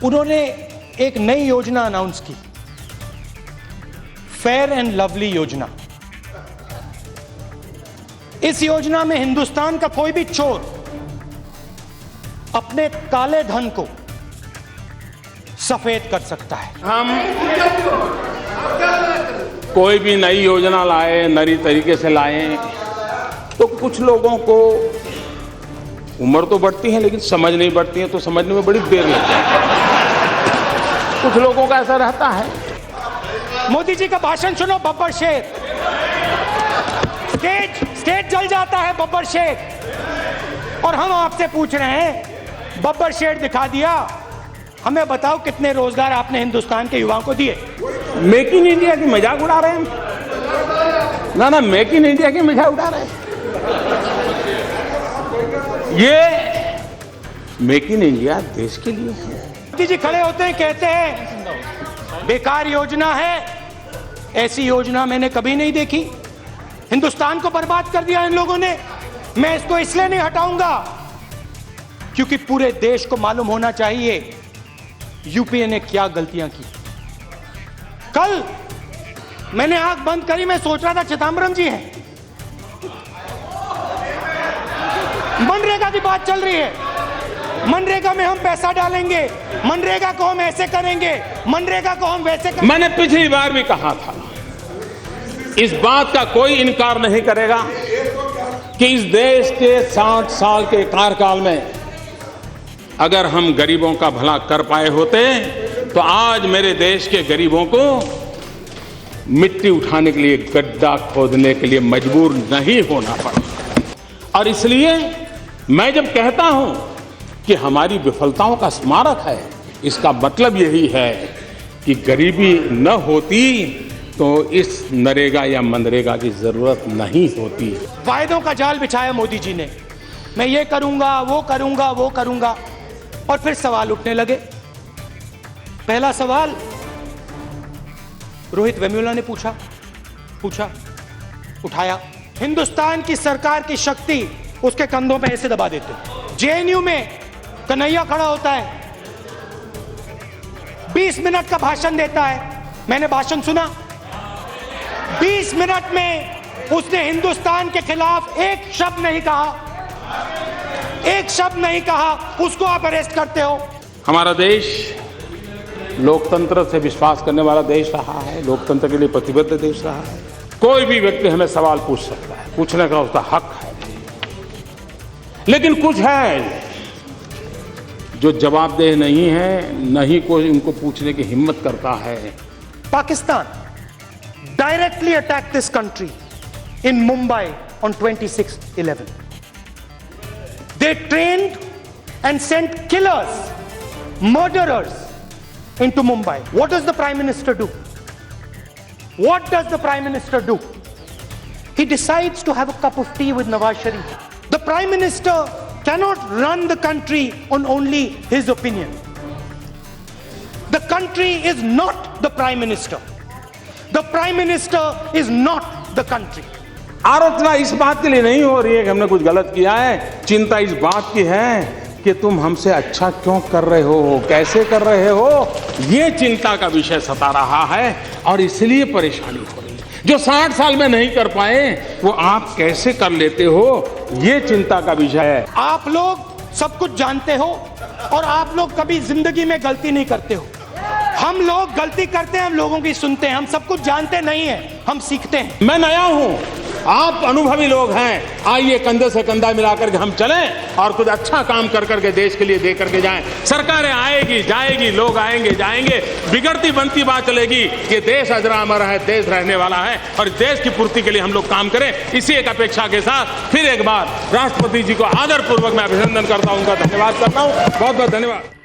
उन्होंने एक नई योजना अनाउंस की, फेयर एंड लवली योजना। इस योजना में हिंदुस्तान का कोई भी चोर अपने काले धन को सफेद कर सकता है। हम कोई भी नई योजना लाए, नई तरीके से लाए, तो कुछ लोगों को उम्र तो बढ़ती है लेकिन समझ नहीं बढ़ती है, तो समझने में बड़ी देर लगती है। कुछ लोगों का ऐसा रहता है। मोदी जी का भाषण सुनो, बब्बर शेर, स्टेज जल जाता है बब्बर शेर। और हम आपसे पूछ रहे हैं, बब्बर शेर दिखा दिया, हमें बताओ कितने रोजगार आपने हिंदुस्तान के युवाओं को दिए? मेक इन इंडिया की मजाक उड़ा रहे हैं ना, मेक इन इंडिया की मजाक उड़ा रहे हैं। ये मेक इन इंडिया देश के लिए है। मोदी जी खड़े होते हैं, कहते हैं बेकार योजना है, ऐसी योजना मैंने कभी नहीं देखी, हिंदुस्तान को बर्बाद कर दिया इन लोगों ने। मैं इसको इसलिए नहीं हटाऊंगा क्योंकि पूरे देश को मालूम होना चाहिए यूपीए ने क्या गलतियां की। कल मैंने आंख बंद करी, मैं सोच रहा था चिदंबरम जी हैं, मनरेगा की बात चल रही है, मनरेगा में हम पैसा डालेंगे, मनरेगा को हम ऐसे करेंगे, मनरेगा को हम वैसे करेंगे। मैंने पिछली बार भी कहा था, इस बात का कोई इनकार नहीं करेगा कि इस देश के 60 साल के कार्यकाल में अगर हम गरीबों का भला कर पाए होते तो आज मेरे देश के गरीबों को मिट्टी उठाने के लिए गड्ढा खोदने के लिए मजबूर नहीं होना पड़ा। और इसलिए मैं जब कहता हूं कि हमारी विफलताओं का स्मारक है, इसका मतलब यही है कि गरीबी न होती तो इस नरेगा या मनरेगा की जरूरत नहीं होती। वायदों का जाल बिछाया मोदी जी ने, मैं ये करूंगा, वो करूंगा, वो करूंगा, और फिर सवाल उठने लगे। पहला सवाल रोहित वेमुला ने पूछा, उठाया, हिंदुस्तान की सरकार की शक्ति उसके कंधों पे ऐसे दबा देते। जेएनयू में कन्हैया खड़ा होता है, 20 मिनट का भाषण देता है, मैंने भाषण सुना, 20 मिनट में उसने हिंदुस्तान के खिलाफ एक शब्द नहीं कहा, एक शब्द नहीं कहा, उसको आप अरेस्ट करते हो। हमारा देश लोकतंत्र से विश्वास करने वाला देश रहा है, लोकतंत्र के लिए प्रतिबद्ध देश रहा है। कोई भी व्यक्ति हमें सवाल पूछ सकता है, पूछने का उसका हक है, लेकिन कुछ है जो जवाबदेह नहीं है, नहीं कोई उनको पूछने की हिम्मत करता है। Pakistan directly attacked this country in Mumbai on 26/11. They trained and sent killers, murderers into Mumbai. What does the Prime Minister do? What does the Prime Minister do? He decides to have a cup of tea with Nawaz Sharif. The Prime Minister cannot run the country on only his opinion. The country is not the Prime Minister. The Prime Minister is not the country. आलोचना इस बात के लिए नहीं हो रही है कि हमने कुछ गलत किया है, चिंता इस बात की है कि तुम हमसे अच्छा क्यों कर रहे हो, कैसे कर रहे हो, ये चिंता का विषय सता रहा है और इसलिए परेशानी हो रही है। जो 60 साल में नहीं कर पाए वो आप कैसे कर लेते हो, ये चिंता का विषय है। आप लोग सब कुछ जानते हो और आप लोग कभी जिंदगी में गलती नहीं करते हो। हम लोग गलती करते हैं, हम लोगों की सुनते हैं, हम सब कुछ जानते नहीं हैं, हम सीखते हैं। मैं नया हूं, आप अनुभवी लोग हैं, आइए कंधे से कंधा मिलाकर के हम चलें और कुछ अच्छा काम कर करके देश के लिए दे करके जाएं। सरकारें आएगी जाएगी, लोग आएंगे जाएंगे, बिगड़ती बनती बात चलेगी कि देश अजरा अमर है, देश रहने वाला है और देश की पूर्ति के लिए हम लोग काम करें। इसी एक अपेक्षा के साथ फिर एक बार राष्ट्रपति जी को आदरपूर्वक मैं अभिनंदन करता हूं, उनका धन्यवाद करता हूं। बहुत बहुत धन्यवाद।